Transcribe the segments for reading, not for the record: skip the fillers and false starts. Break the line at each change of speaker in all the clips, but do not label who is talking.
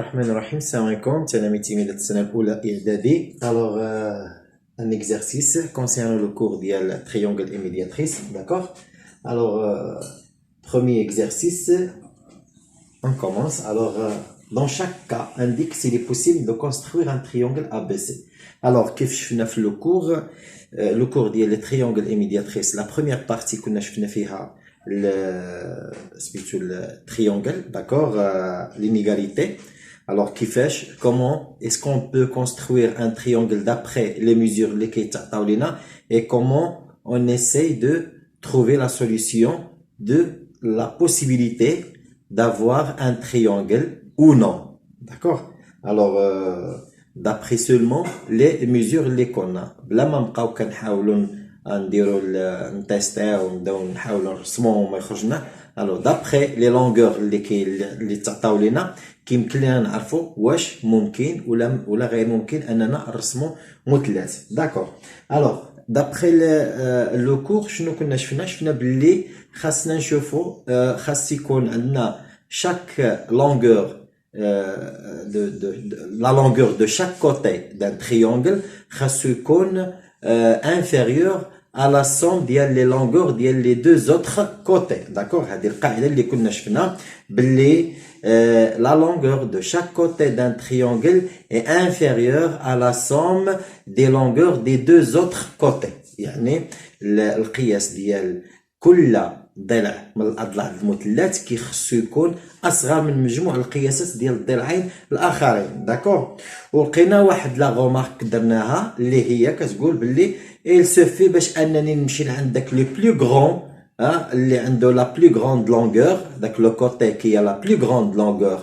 الرحمن الرحيم. السلام عليكم تلاميذ تلميذات السنة الأولى إعدادي. Alors un exercice concernant le cours dial triangle et médiatrice, d'accord? Alors premier exercice, on commence. Alors dans chaque cas, indique s'il est possible de construire un triangle ABC. Alors كيف شفنا في le cours ديال le triangle et médiatrice, la première partie كنا شفنا فيها le triangle, d'accord, l'inégalité. Alors comment est-ce qu'on peut construire un triangle d'après les mesures lesquelles تعطاولينا et comment on essaye de trouver la solution de la possibilité d'avoir un triangle ou non, d'accord? Alors d'après seulement les mesures les qu'on a بلا ما نبقاو كنحاولوا نديروا نتيستيو ونبداو نحاولوا نرسموا وما يخرجنا. alors d'après les longueurs اللي تعطاو لينا كيمكن لنا نعرفوا واش ممكن ولا غير ممكن اننا نرسموا مثلث. داكور. alors d'après le cours شنو كنا شفنا باللي خاصنا نشوفوا خاص يكون عندنا chaque longueur la longueur de chaque côté d'un triangle خاص يكون inférieur à la somme ديال les longueurs ديال les deux autres côtés. d'accord. هذه القاعده اللي كنا شفنا باللي la longueur de chaque côté d'un triangle est inférieure à la somme des longueurs des deux autres côtés. يعني القياس ديال كل ضلع من الاضلاع المثلث كيخصو يكون اصغر من مجموع القياسات ديال الضلعين الاخرين. داكور. ولقينا واحد لا غومارك درناها اللي هي كتقول باللي il suffit باش انني نمشي لعندك لو بلو غران اللي عنده لا بلو غراند لونغور, داك لو كوتي كي لا بلو غراند لونغور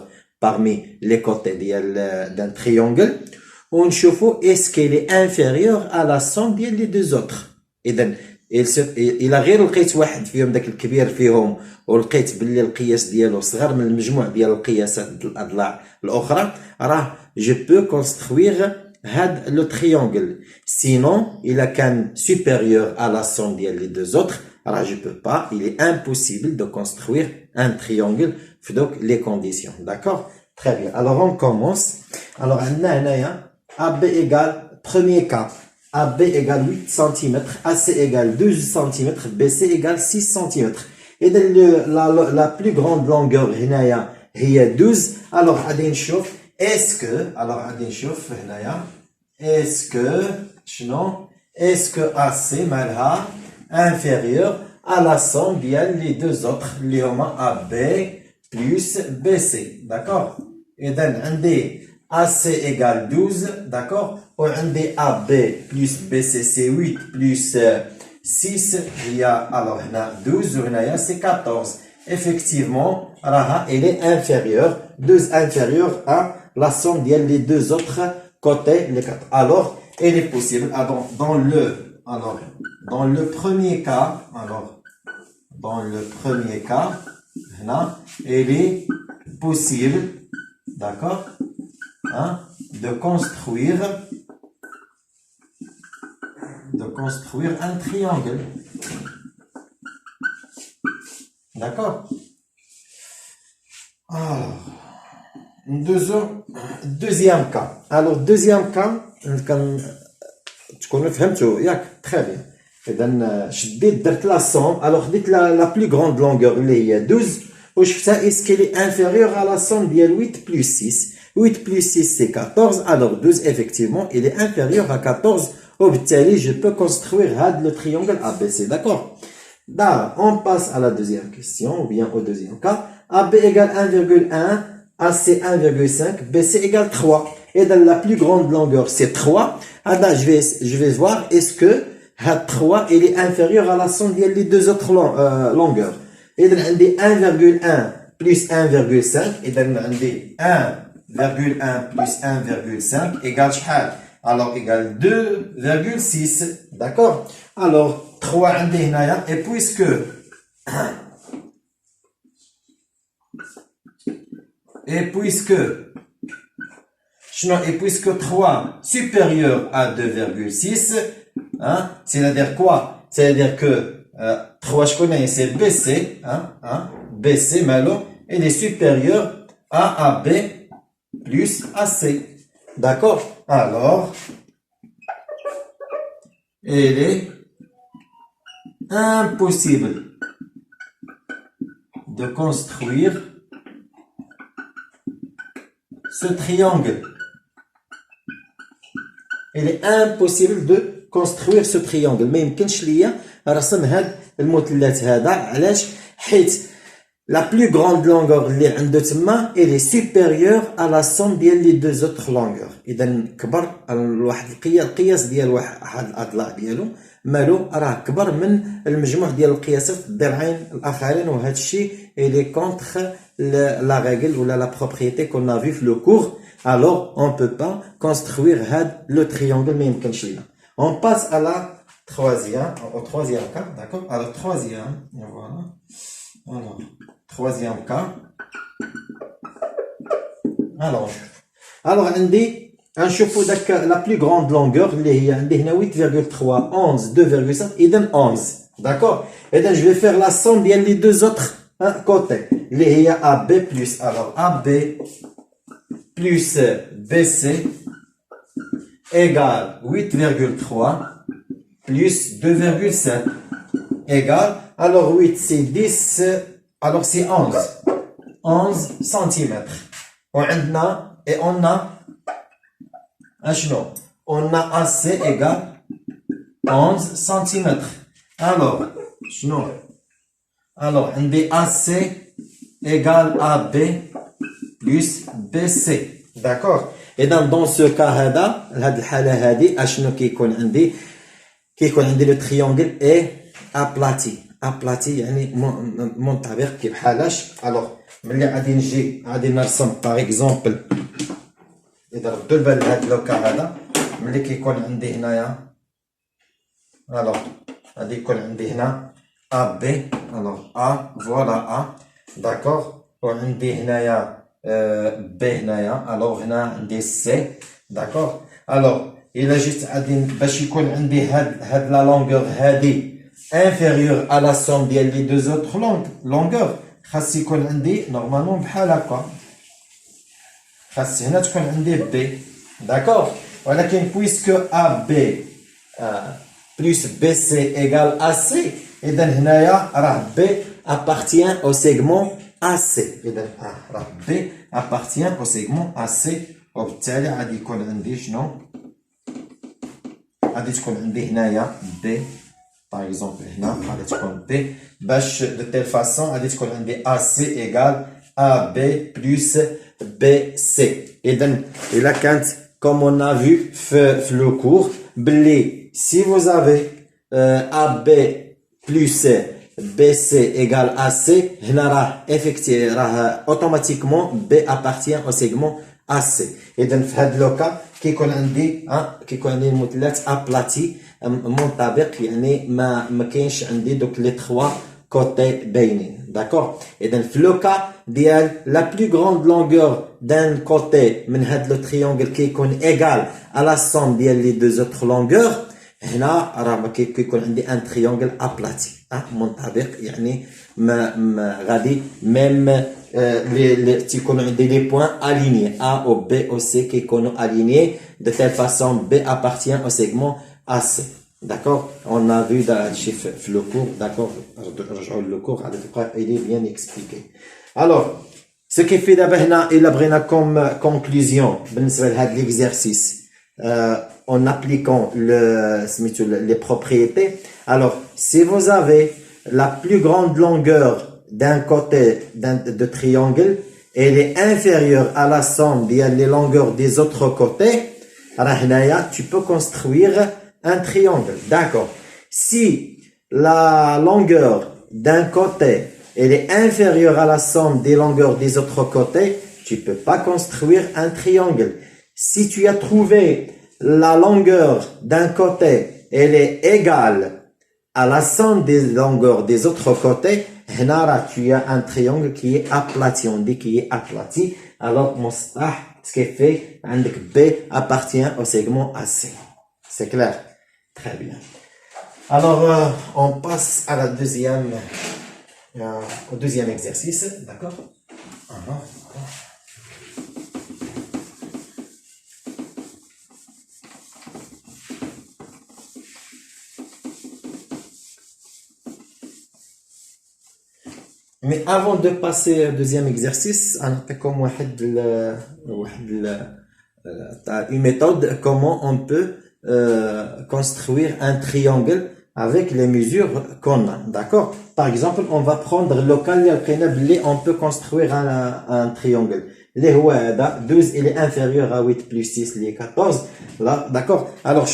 parmi les côtés ديال d'un triangle ونشوفوا est-ce qu'il est inférieur à la somme ديال les deux autres. اذا إلا غير لقيت واحد فيهم داك الكبير فيهم ولقيت باللي القياس ديالو صغر من المجموع ديال القياسات ديال الأضلاع الأخرى راه je peux construire هاد le triangle. sinon إلا كان supérieur à la somme ديال les deux autres راه je peux pas, il est impossible de construire un triangle في دوك les conditions. d'accord. très bien. alors on commence. alors عندنا هنايا AB égale premier cas AB égale 8 cm, AC égale 12 cm, BC égale 6 cm. Et la plus grande longueur هنايا هي 12. alors غادي نشوف est-ce que غادي نشوف هنايا est-ce que شنو est-ce que AC مالها inférieur à la somme ديال les deux autres اللي هما AB plus BC. d'accord. إذا عندي AC égale 12, d'accord. Ou عندي AB plus BC c'est 8 plus 6 il y a alors هنا 12 وهنايا c'est 14. effectivement راها elle est inférieure 12 inférieure à la somme ديال les deux autres côtés les quatre. alors elle est possible dans le premier cas هنا elle est possible, d'accord, de construire un triangle. d'accord. alors deuxième cas. alors deuxième cas تكونوا فهمتوا ياك. très bien. اذا شديت درت لا somme. alors خديت la plus grande longueur اللي هي 12 وشفتها est-ce qu'elle est inférieure à la somme ديال 8 plus 6. 8 plus 6 c'est 14. alors 12 effectivement il est inférieur à 14 وبالتالي je peux construire le triangle ABC. d'accord. Là on passe à la deuxième question ou bien au deuxième cas. AB égale 1,1, AC 1,5, BC égale 3. et dans la plus grande longueur c'est 3. alors je vais voir est-ce que 3 il est inférieur à la somme ديال les deux autres longueurs. إذا عندي 1,1 plus 1,5. إذا عندي 1,1 plus 1,5 égale شحال؟ alors égale 2,6. d'accord. alors 3 عندي هنايا et puisque 3 supérieur à 2,6 c'est-à-dire quoi? c'est-à-dire que 3 je connais c'est BC BC malo il est supérieur à AB plus AC. D'accord? Alors, il est impossible de construire ce triangle. Il est impossible de construire ce triangle. ما يمكنش ليا رسم هاد المثلث هذا. علاش؟ حيت la plus grande longueur اللي عنده تما elle est supérieure à la somme ديال les deux autres longueurs. اذا كبر واحد القياس ديال واحد الاضلاع ديالو مالو راه كبر من المجموع ديال القياسات الضلعين الاخرين. وهذا الشيء il est contre la règle ou la propriété qu'on a vu le cours. Alors on peut pas construire le triangle. ما يمكنش لينا. On passe à la au troisième cas. D'accord? Alors troisième, voilà. Alors troisième cas. Alors عندي نشوفوا داك la plus grande longueur اللي هي عندي هنا 8,3 11 2,7 اذا 11. D'accord? اذا je vais faire la somme ديال les deux autres côtés اللي هي AB plus. Alors AB plus BC égale 8,3 plus 2,7 égale, alors 8 c'est 10, alors c'est 11 cm. Et on a AC égale 11 cm. Alors on dit AC égale AB plus BC. D'accord? Et dans ce cas هذا هاد الحالة هذه اشنو كيكون عندي le triangle est aplati يعني منطبق كي بحالاش. alors ملي غادي نجي غادي نرسم باغ اكزومبل اذا ردوا البال لهاد لوكا هذا ملي كيكون عندي هنايا alors غادي يكون عندي هنا AB alors A voilà A. d'accord? وعندي هنايا B هنايا alors هنا عندي C. d'accord? alors إلا جيت غادي باش يكون عندي هاد لا لونغور هادي inférieure à la somme ديال les deux autres longueurs خاص يكون عندي نورمالمون بحال هكا. خاص هنا تكون عندي B. d'accord? ولكن puisque AB plus BC égale AC إذا هنايا راه B appartient au segment AC. إذا راه B appartient au segment AC. وبالتالي غادي يكون عندي شنو؟ غادي تكون عندي هنايا B باغ اكزومبل هنا غادي تكون B باش دو تيل فاسون غادي تكون عندي AC ايغال AB بلس BC. اذا الا كانت كوم اون ا فيو في لو كور بلي سي vous avez AB plus BC égale AC هنا راه افيكتي راه اوتوماتيكمون B appartient au segment AC. اذا في هذا لوكا كيكون عندي المثلث ابلاتي منطبق يعني ما كاينش عندي دوك لي 3 كوتي باينين. داكور؟ اذا في لوكا ديال لا بلو غروند لونغور دان كوتي من هاد لو تريونغل كيكون ايغال على لا سوم ديال لي دو زوتر لونغور هنا راه ما كيكون عندي ان تريونغل ابلاتي منطبق يعني ما غادي ميم تيكونوا عندي لي بوين alignés A ou B ou C qui sont alignés de telle façon B appartient au segment AC. d'accord? On a vu dans le chiffre le cours. d'accord? le cours il est bien expliqué. alors ce qui fait d'abord هنا il a comme conclusion بالنسبه لهذا l'exercice en appliquant les propriétés. alors si vous avez la plus grande longueur d'un côté de triangle, elle est inférieure à la somme des longueurs des autres côtés, tu peux construire un triangle. D'accord? Si la longueur d'un côté elle est inférieure à la somme des longueurs des autres côtés, tu peux pas construire un triangle. Si tu as trouvé la longueur d'un côté, elle est égale à la somme des longueurs des autres côtés, tu as un triangle qui est aplati. On dit qu'il est aplati. Alors, ce qui fait, B appartient au segment AC. C'est clair? Très bien. Alors, on passe à la au deuxième exercice. D'accord? Mais avant de passer au deuxième exercice, comme une méthode comment on peut construire un triangle avec les mesures qu'on a, d'accord? Par exemple, on va prendre le cas on peut construire un triangle. Les 12, il est inférieur à 8 plus 6, il est 14. Là, d'accord? Alors,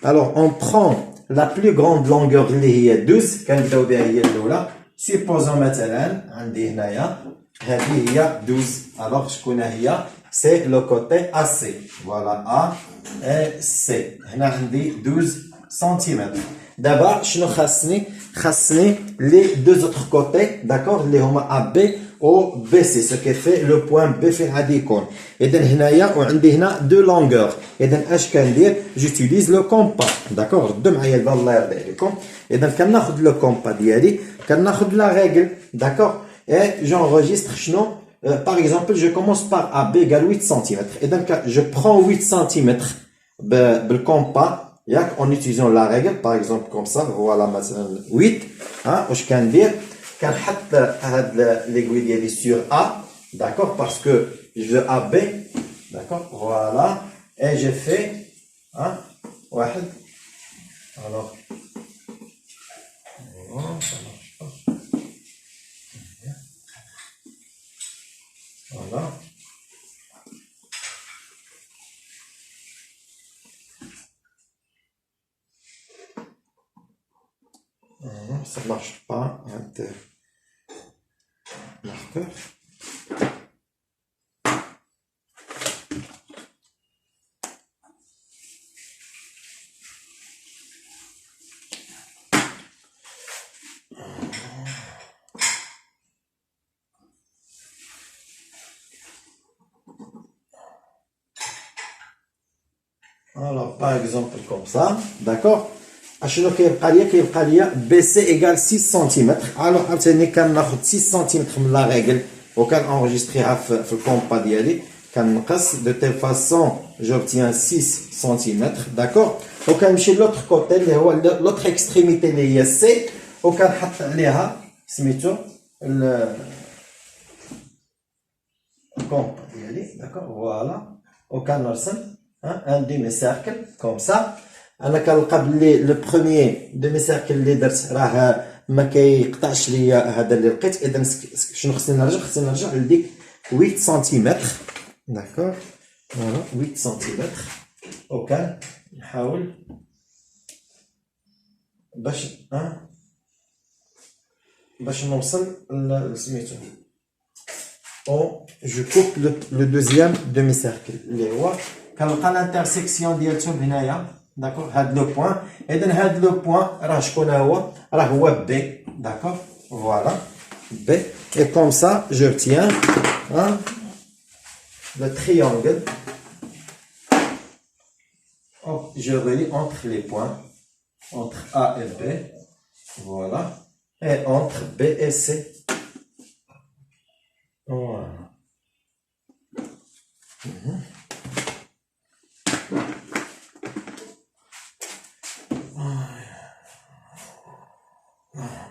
alors, on prend la plus grande longueur, qui est 12, supposons maintenant, il y a 12. Alors, c'est le côté AC. Voilà, A et C. On a 12 cm. D'abord, les deux autres côtés, d'accord, les homa AB ou BC, ce qui fait le point B fait radicon. Et donc, on a deux longueurs. Et donc, j'utilise le compas, d'accord, et donc, quand on le compas, quand on la règle, d'accord, et j'enregistre, par exemple, je commence par AB égale 8 cm. Et donc, je prends 8 cm, le compas, en utilisant la règle, par exemple, comme ça, voilà, 8, hein, je peux dire, quand l'aiguille sur A, d'accord, parce que je veux AB, d'accord, voilà, et je fais, hein, alors, ça marche pas. Voilà. Ça marche pas. Marqueur. Alors, par exemple, comme ça, d'accord? كيبقى ليا BC égale 6 cm. Alors, عاوتاني كناخد 6 cm من la règle وكنenregistreها في الكومبا ديالي كنقص de telle façon j'obtiens 6 cm, d'accord? وكنمشي l'autre côté اللي هو l'autre extrémité اللي هي C وكنحط عليها سميتو الكومبا ديالي, d'accord? Voilà. وكنرسم un demi-cercle comme ça. انا كنلقى بلي لو بروميير ديمي سيركل اللي درت راه ما كيقطعش ليا هذا اللي لقيت. اذا شنو خصني نرجع لديك 8 سنتيمتر, داكور, فوالا 8 سنتيمتر. وكنحاول باش نوصل لسميتو او جو كوب لو دوزيام ديمي سيركل اللي هو كنلقى الانترسيكسيون ديالته هنايا, d'accord, هاد لو بوين. اذا هاد لو بوين راه شكون هو؟ راه هو بي, d'accord, voilà, B. Et comme ça, je tiens le triangle. Je relie entre les points, entre A et B, voilà, et entre B et C. Voilà.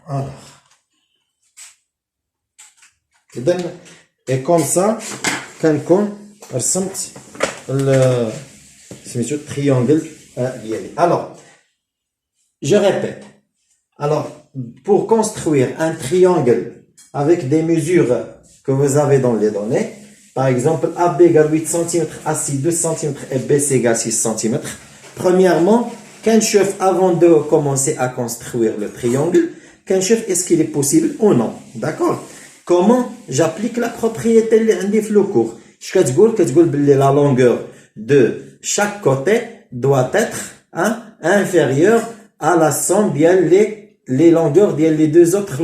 Alors, et comme ça, كنكون رسمت سميتو triangle ديالي. Alors, je répète. Alors, pour construire un triangle avec des mesures que vous avez dans les données, par exemple, AB égale 8 cm, AC 2 cm et BC égale 6 cm. Premièrement, كنشوف avant de commencer à construire le triangle, est-ce qu'il est possible ou non, d'accord? Comment j'applique la propriété اللي عندي في le cours? كتقول باللي la longueur de chaque côté doit être inférieure à la somme ديال les longueurs ديال les deux autres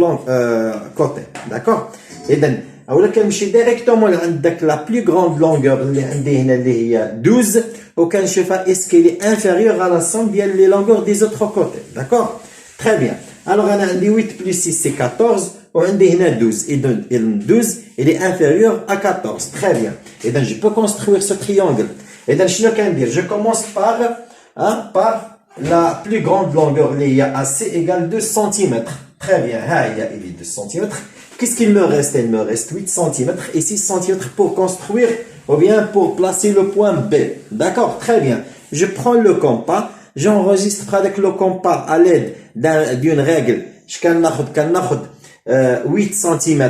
côtés, d'accord? اذا اولا كنمشي ديريكتومون لعندك la plus grande longueur اللي عندي هنا اللي هي 12 وكنشوفها est-ce qu'elle est inférieure à la somme ديال les longueurs des autres côtés, d'accord? Très bien. Alors, on a 8 plus 6, c'est 14. On a 12. Et 12, il est inférieur à 14. Très bien. Et donc, je peux construire ce triangle. Et donc, je commence par la plus grande longueur. Il y a AC égale 2 cm. Très bien. Il y a 2 cm. Qu'est-ce qu'il me reste? Il me reste 8 cm et 6 cm pour construire ou bien pour placer le point B. D'accord, très bien. Je prends le compas, j'enregistre avec le compas à l'aide d'une règle. Je can 8 cm.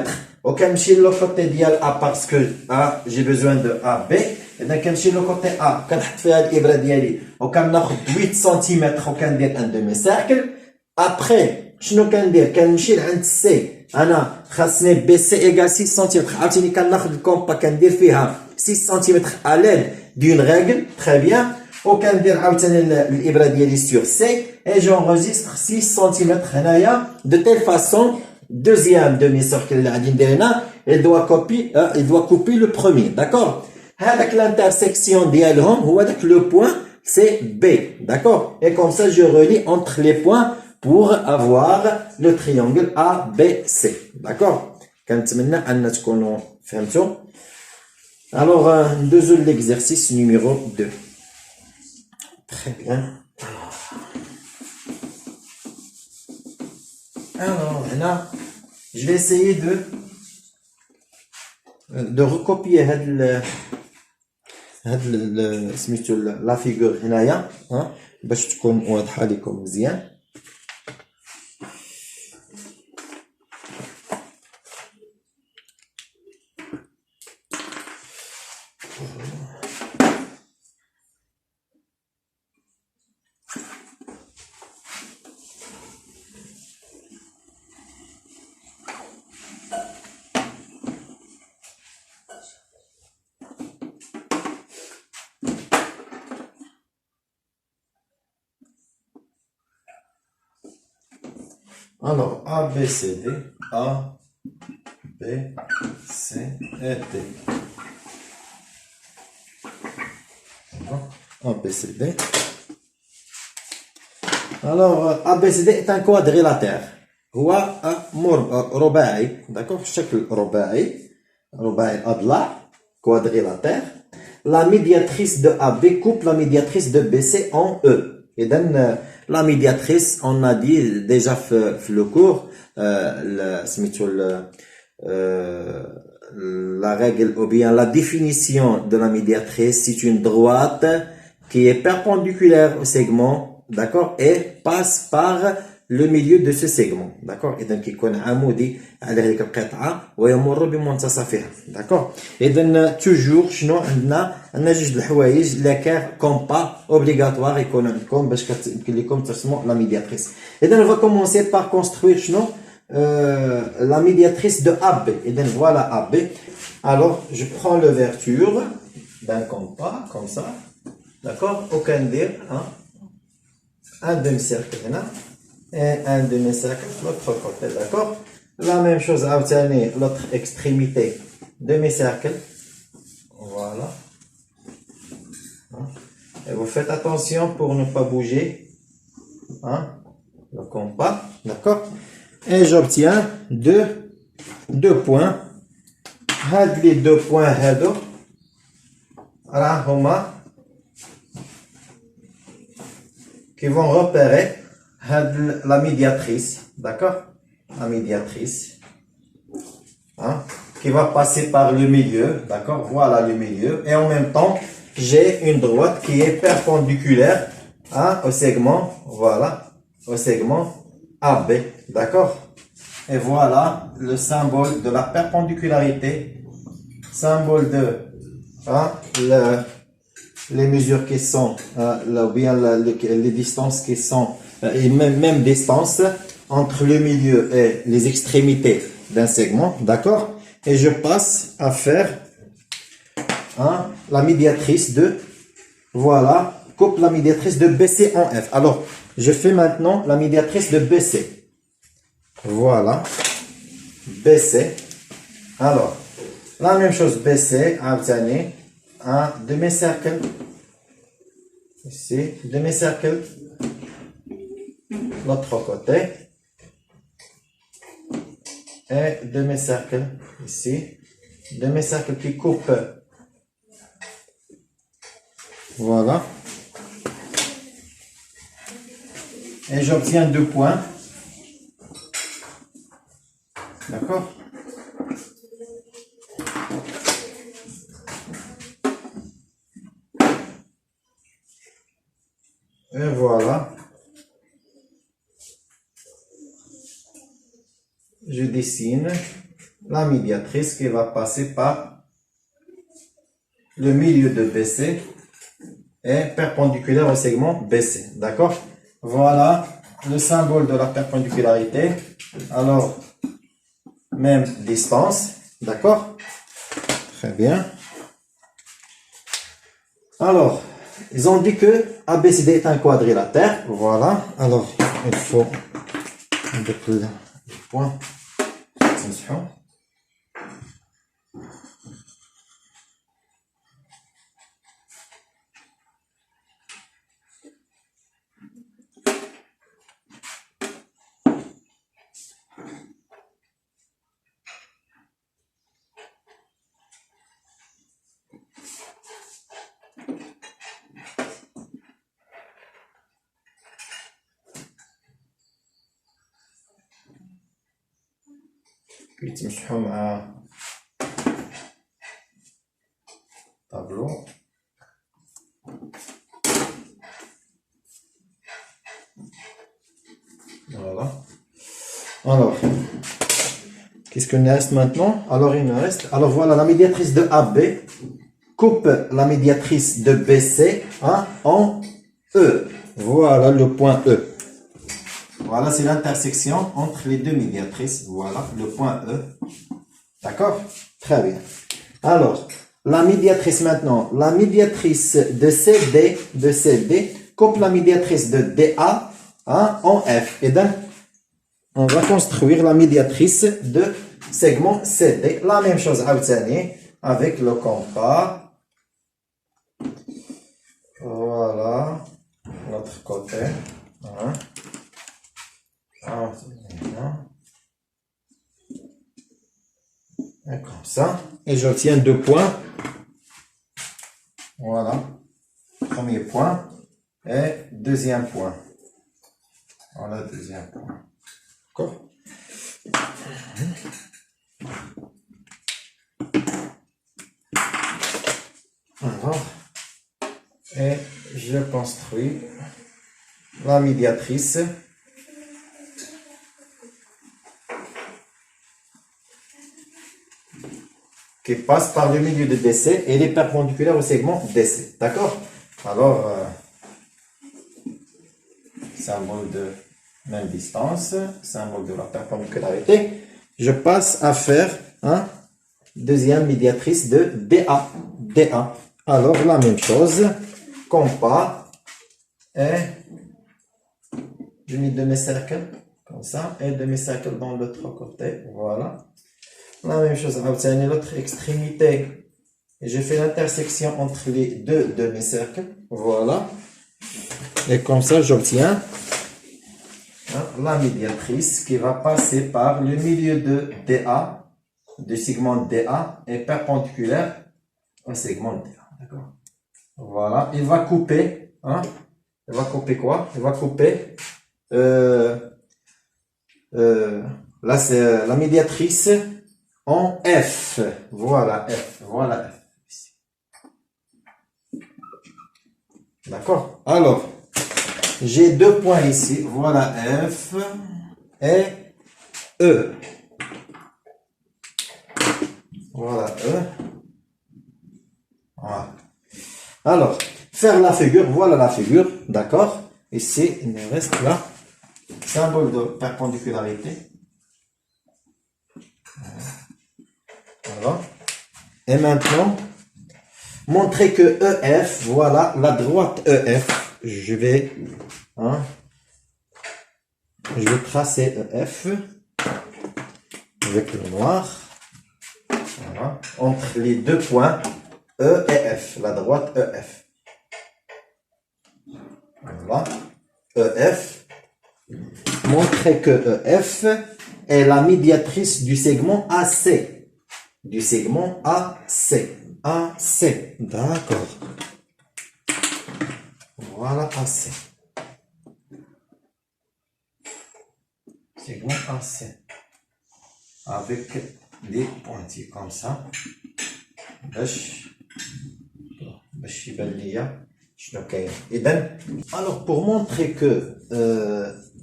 وكنمشي لو كوتي ديال A parce que A j'ai besoin de AB. إذا كنمشي لو كوتي A كنحط فيها الإبرة ديالي وكناخد 8 سم وكندير ان دومي سيركل. ابخي شنو كندير؟ كنمشي لعند سي، انا خاصني بي سي ايغال 6 سم. عاوتاني كناخد الكومبا كندير فيها 6 سم ا ليد دون ريغل تري بيان، وكندير عاوتاني الابره ديالي سور سي اي جونغوزيستر 6 سم هنايا دو تيل فاسون. Deuxième demi-cercle اللي غادي ندير هنا il doit couper le premier. D'accord. هذاك l'intersection ديالهم هو داك le point c'est B. D'accord. Et comme ça je relie entre les points pour avoir le triangle ABC. D'accord. كنتمنى ان تكونوا فهمتوا. Alors ندوزو l'exercice numéro 2. Très bien. Alors là, je vais essayer de recopier la figure هنايا باش تكون واضحة لكم مزيان. Alors, A, B, C, D, A, B, C et D. A, B, C, D. Alors, A, B, C, D est un quadrilatère. هو رباعي. d'accord. شكل رباعي الأضلاع quadrilatère. La médiatrice de AB coupe la médiatrice de BC en E. Et donc, la médiatrice, on a dit déjà le cours, la règle ou bien la définition de la médiatrice, c'est une droite qui est perpendiculaire au segment, d'accord, et passe par le milieu de ce segment, d'accord. Et donc يكون عمودي على هذيك القطعة ويمر بمنتصفها, d'accord. إذا toujours شنو عندنا جوج الحوايج اللي كان كومبا اوبليغاتوار يكون عندكم باش يمكن لكم ترسموا لا ميدياتريس. إذا on va commencer par construire شنو la médiatrice de AB. إذا voilà AB. Alors je prends l'ouverture d'un compas comme ça, d'accord. وكندير un demi-cercle هنا et un demi-cercle de l'autre côté, d'accord. La même chose à obtenir l'autre extrémité, demi-cercle, voilà. Et vous faites attention pour ne pas bouger le compas, d'accord. Et j'obtiens deux points. Les deux points qui vont repérer la médiatrice, d'accord, la médiatrice, qui va passer par le milieu, d'accord, voilà le milieu, et en même temps, j'ai une droite qui est perpendiculaire au segment, voilà, au segment AB, d'accord, et voilà le symbole de la perpendicularité, symbole de les mesures qui sont, ou bien les distances qui sont, et même distance entre le milieu et les extrémités d'un segment, d'accord. Et je passe à faire la médiatrice de, voilà, coupe la médiatrice de BC en F. Alors, je fais maintenant la médiatrice de BC. Voilà, BC. Alors, la même chose, BC, à obtenir un demi-cercle, ici, demi-cercle, l'autre côté, et demi-cercle ici, demi-cercle qui coupe, voilà, et j'obtiens 2 points, d'accord. Et voilà. Je dessine la médiatrice qui va passer par le milieu de BC et perpendiculaire au segment BC. D'accord? Voilà le symbole de la perpendicularirité. Alors, même distance. D'accord? Très bien. Alors, ils ont dit que ABCD est un quadrilatère. Voilà. Alors, il faut mettre le point. Attention. يتمسحوا مع tableau. Voilà. Alors, qu'est-ce qu'il nous reste maintenant? Alors, il nous reste. Alors, voilà, la médiatrice de AB coupe la médiatrice de BC hein, en E. Voilà le point E. Voilà, c'est l'intersection entre les deux médiatrices. Voilà, le point E. D'accord? Très bien. Alors, la médiatrice maintenant. La médiatrice de CD coupe la médiatrice de DA hein, en F. Et donc, on va construire la médiatrice de segment CD. La même chose avec le compas. Voilà. L'autre côté. Hein. Et comme ça. Et j'obtiens 2 points. Voilà. Premier point. Et deuxième point. Voilà, deuxième point. D'accord? Alors, et je construis la médiatrice qui passe par le milieu de DC et elle est perpendiculaire au segment DC. D'accord? Alors, symbole de même distance, symbole de la perpendicularité. Je passe à faire deuxième médiatrice de DA. DA. Alors, la même chose. Compas. Et je mets demi-cercle. Comme ça. Et demi-cercle dans l'autre côté. Voilà. La même chose. L'autre extrémité. Et je fais l'intersection entre les deux demi-cercles. Voilà. Et comme ça, j'obtiens la médiatrice qui va passer par le milieu de DA, du segment DA, est perpendiculaire au segment DA. D'accord? Voilà. Il va couper. Il va couper quoi? Il va couper là, c'est la médiatrice en F. Voilà, F. Voilà F. D'accord? Alors, j'ai 2 points ici. Voilà F et E. Voilà E. Voilà. Alors, faire la figure. Voilà la figure. D'accord? Ici, il me reste là. Symbole de perpendicularité. Voilà. Et maintenant, montrer que EF, voilà, la droite EF, je vais tracer EF avec le noir, voilà, entre les 2 points E et F, la droite EF. Voilà, EF, montrer que EF est la médiatrice du segment AC. Du segment AC. AC. D'accord. Voilà AC. Segment AC. Avec des pointillés comme ça. باش يبان ليا Ok. Alors, pour montrer que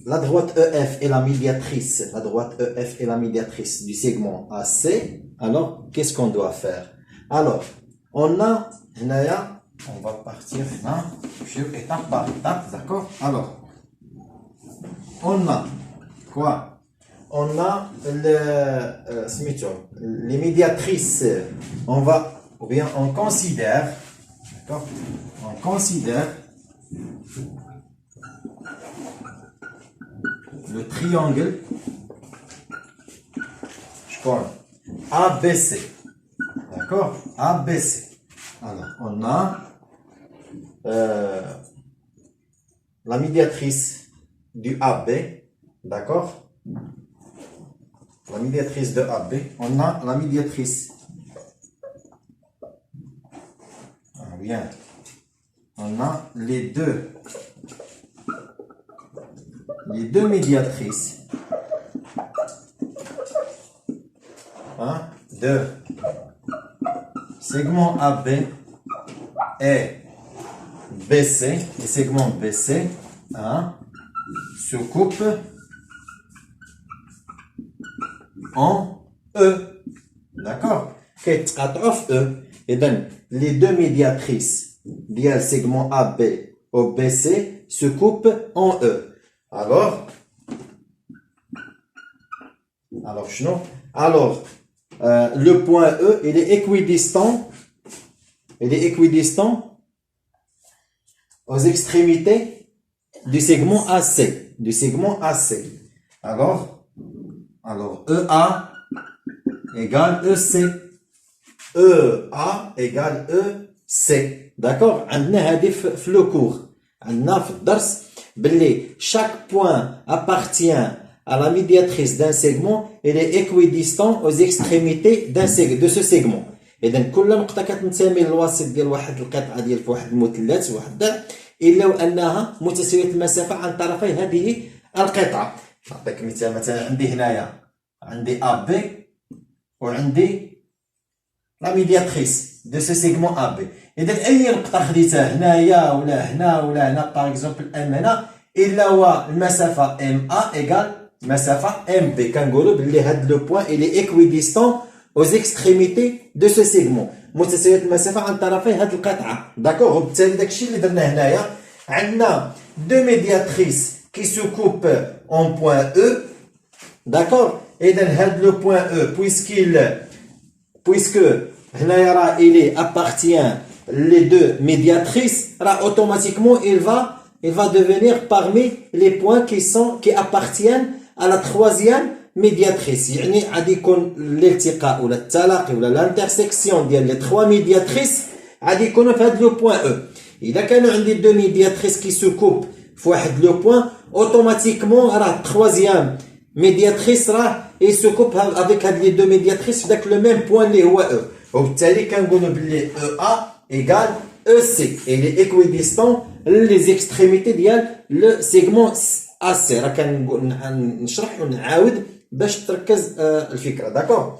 la droite EF est la médiatrice, du segment AC, alors qu'est-ce qu'on doit faire? Alors, on a, on va partir là, étape par étape, d'accord? Alors, on a quoi? On a les médiatrices, ou bien on considère, d'accord? On considère le triangle, ABC, d'accord? ABC. Alors, on a la médiatrice du AB, d'accord? La médiatrice de AB, on a la médiatrice. Bien. On a les deux médiatrices de segment AB et BC, les segments BC se coupent en E. D'accord? Et donc, les deux médiatrices via le segment AB au BC se coupent en E. Alors, le point E, il est équidistant aux extrémités du segment AC. Alors, EA égale EC. EA égale EC. D'accord? عندنا هذه في le cours. عندنا في الدرس باللي chaque point appartient à la médiatrice d'un segment, elle est équidistant aux extrémités de ce segment. إذا كل نقطة كتنتمي للوسط ديال واحد القطعة ديال واحد المثلث واحد الضلع إلا وأنها متساوية المسافة عن طرفي هذه القطعة. نعطيك مثال، مثلا عندي هنايا عندي AB وعندي لا ميدياتريس دو سو سيغمون AB. إذا أي نقطة خديتها هنايا ولا هنا ولا هنا باغ اكزومبل M هنا إلا هو المسافة MA إيكال مسافة MB. كنقولوا باللي هاد لو بوين إلي إكويديستون aux extrémités de ce segment. متساوية المسافة عن طرفي هاد القطعة. داكوغ؟ وبالتالي داكشي اللي درنا هنايا عندنا دو ميدياتريس كي سو كوب اون بوين E. داكوغ؟ إذا هاد لو بوين E puisque هنايا راه إلي appartient les deux médiatrices, راه automatiquement il va devenir parmi les points qui appartiennent à la troisième médiatrice. يعني غادي يكون الالتقاء ولا التلاقي ولا الانترسيكسيون ديال لي 3 ميدياتريس غادي يكونوا في هذا لو بوين او. اذا كانوا عندي دو ميدياتريس كي سو كوب في واحد لو بوين اوتوماتيكمون راه التروازيام ميدياتريس راه يسو كوب افيك هاد لي دو ميدياتريس في داك لو ميم بوين اللي هو او. وبالتالي كنقولوا باللي او ا ايكال او سي اللي ايكويديستون لي زيكستريميتي ديال لو سيغمون ا سي. راه كنشرح ونعاود باش تركز الفكره. داكوغ؟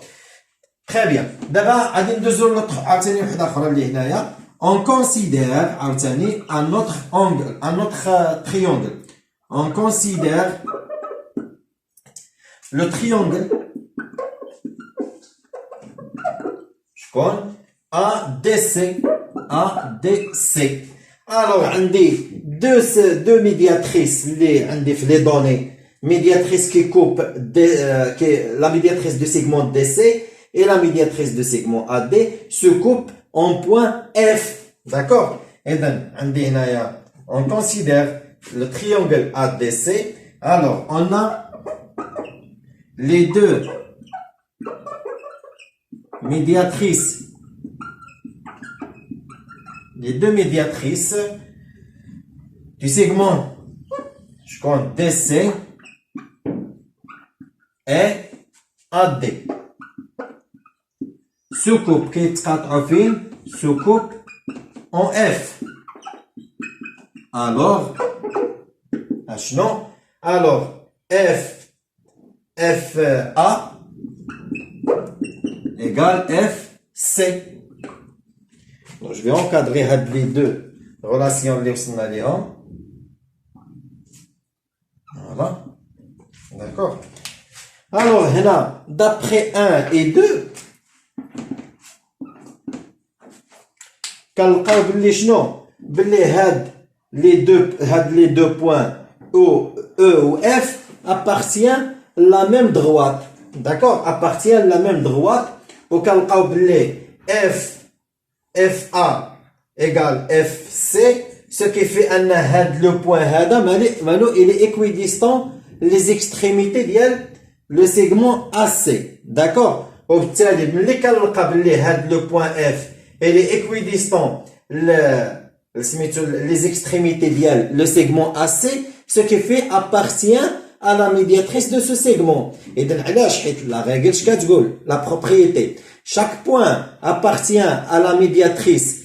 تري بيان. دابا غادي ندوزو عاوتاني وحده اخرى اللي هنايا. اون كونسيدير عاوتاني ان اوتر انجل ان اوتر تريونغل. اون كونسيدير لو تريونغل شكون ADC. alors عندي deux médiatrices اللي عندي في لي دوني. Médiatrice qui coupe la médiatrice de segment DC et la médiatrice de segment AD se coupe en point F. D'accord? Et donc, on considère le triangle ADC. Alors, on a les deux médiatrices du segment je compte DC et AD se coupe كيتقاطعوا فين se coupe en F. alors شنو alors FA égale FC. donc je vais encadrer les deux relation اللي وصلنا ليهم. Voilà. D'accord. Alors, هنا d'après 1 et 2 كنلقاو بلي شنو؟ بلي هاد les deux points O, E ou F appartient la même droite. D'accord? Appartient la même droite. Ou كنلقاو بلي FA égale FC, ce qui fait أن هاد le point هذا مالو il est équidistant les extrémités ديال le segment AC. D'accord? وبالتالي ملي كنلقى بلي هاد le point F il est équidistant les extrémités ديال le segment AC, ce qui fait appartient à la médiatrice de ce segment. إذن علاش؟ حيت la règle اش كتقول؟ La propriété. Chaque point appartient à la médiatrice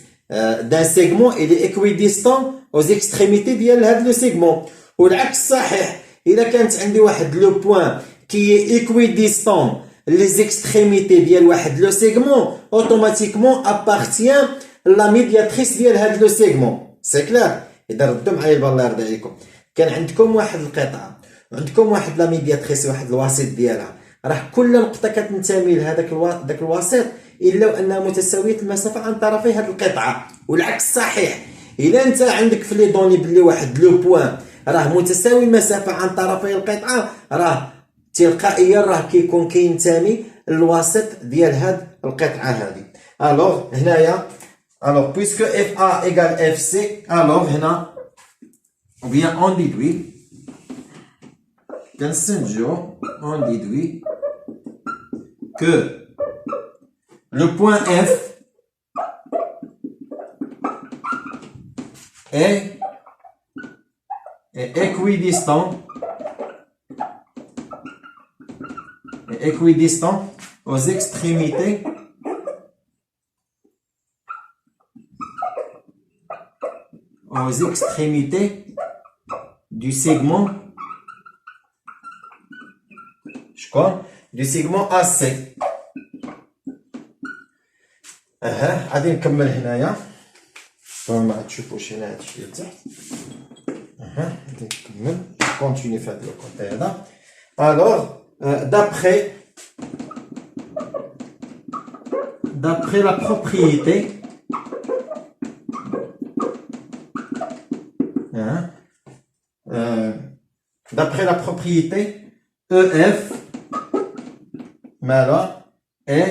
d'un segment, il est équidistant aux extrémités ديال هذا le segment. والعكس صحيح. إذا كانت عندي واحد le point qui est équidistant les extrémités ديال واحد le segment, automatiquement appartient la médiatrice ديال هذا le segment. C'est clair؟ إذا ردوا معايا البال الله يرضي عليكم. كان عندكم واحد القطعة وعندكم واحد لا ميدياتريس واحد الوسيط ديالها، راه كل نقطة كتنتمي لهذاك داك الوسيط إلا وأنها متساوية المسافة عن طرفي هذه القطعة. والعكس صحيح. إلا أنت عندك في لي دوني بلي واحد لو بوان راه متساوي المسافة عن طرفي القطعة، راه تلقائيا راه كيكون كينتمي للوسيط ديال هاد القطعة هذه. ألوغ هنايا alors puisque FA égale FC, alors هنا ou bien on déduit on déduit que le point F est équidistant aux extrémités du segment AC. غادي نكمل هنايا ما تشوفوش هنا هادشي اللي تحت. غادي نكمل كونتيني في هاد الكوتي هذا. alors d'après la propriété d'après la propriété EF est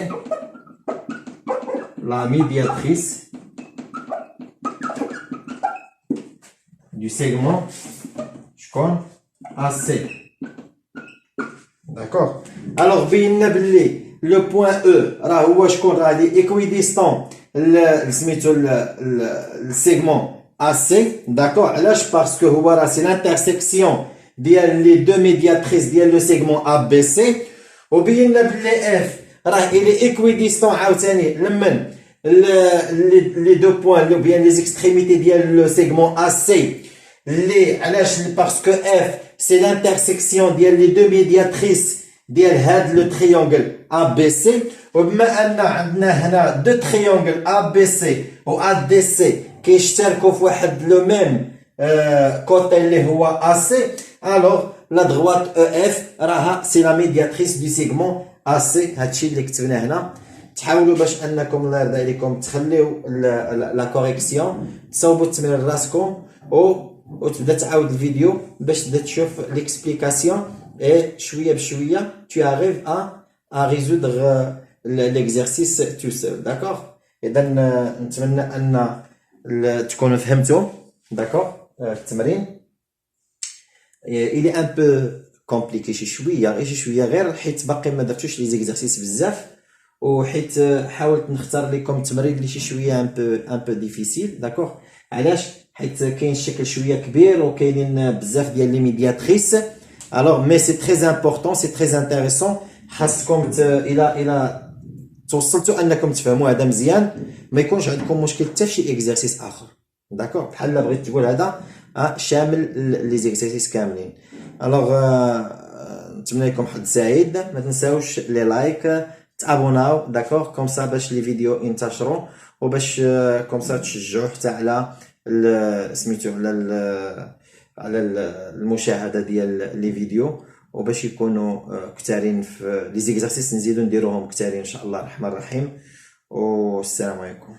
la médiatrice du segment AC. D'accord? Alors بينا بلي le point E راه هو شكون؟ راه لي équidistant سميتو le segment AC. D'accord? علاش؟ parce que هو راه سي l'intersection ديال les deux médiatrices ديال le segment ABC. وبينا بلي F راه il est équidistant عاوتاني لمن les deux points ou bien les extrémités ديال le segment AC. علاش؟ parce que F c'est l'intersection ديال les deux médiatrices ديال هاد le triangle ABC. وبما ان عندنا هنا deux triangles ABC و ADC كيشتركوا في واحد لو ميم كوتي اللي هو AC, alors la droite EF راها سي لا ميدياتريس دو سيغمون AC. هادشي اللي كتبنا هنا. تحاولوا باش انكم الله يرضي عليكم تخليو لا كوريكسيون، تصاوبوا التمرين راسكم وتبدا تعاود الفيديو باش تبدا تشوف ليكسبليكاسيون اي شويه بشويه tu arrives à résoudre l'exercice tout seul. D'accord? اذا نتمنى ان تكونوا فهمتوا. داكور التمرين il est un peu compliqué شي شويه غير حيت باقي ما درتوش لي زيكزارسيس بزاف، وحيت حاولت نختار لكم التمرين اللي شي شويه ان بو ديفيسيل. داكور؟ علاش؟ حيت كاين الشكل شويه كبير وكاينين بزاف ديال لي ميدياتريس. alors mais c'est très important, c'est très intéressant. خاصكم الى توصلتوا انكم تفهموا هذا مزيان، ما يكونش عندكم مشكل حتى شي اكزرسيس اخر. داكور؟ بحال بغيت تقول هذا شامل لي زيكزرسيس كاملين. الوغ نتمنى لكم حظ سعيد. ما تنساوش لي لايك، تابوناو. داكور؟ كوم سا باش لي فيديو ينتشروا وباش كوم سا تشجعوا حتى على سميتو على المشاهده ديال لي فيديو، وباش يكونوا كثارين في لي زيكزارسيس نزيدو نديروهم كثارين ان شاء الله الرحمن الرحيم. والسلام عليكم.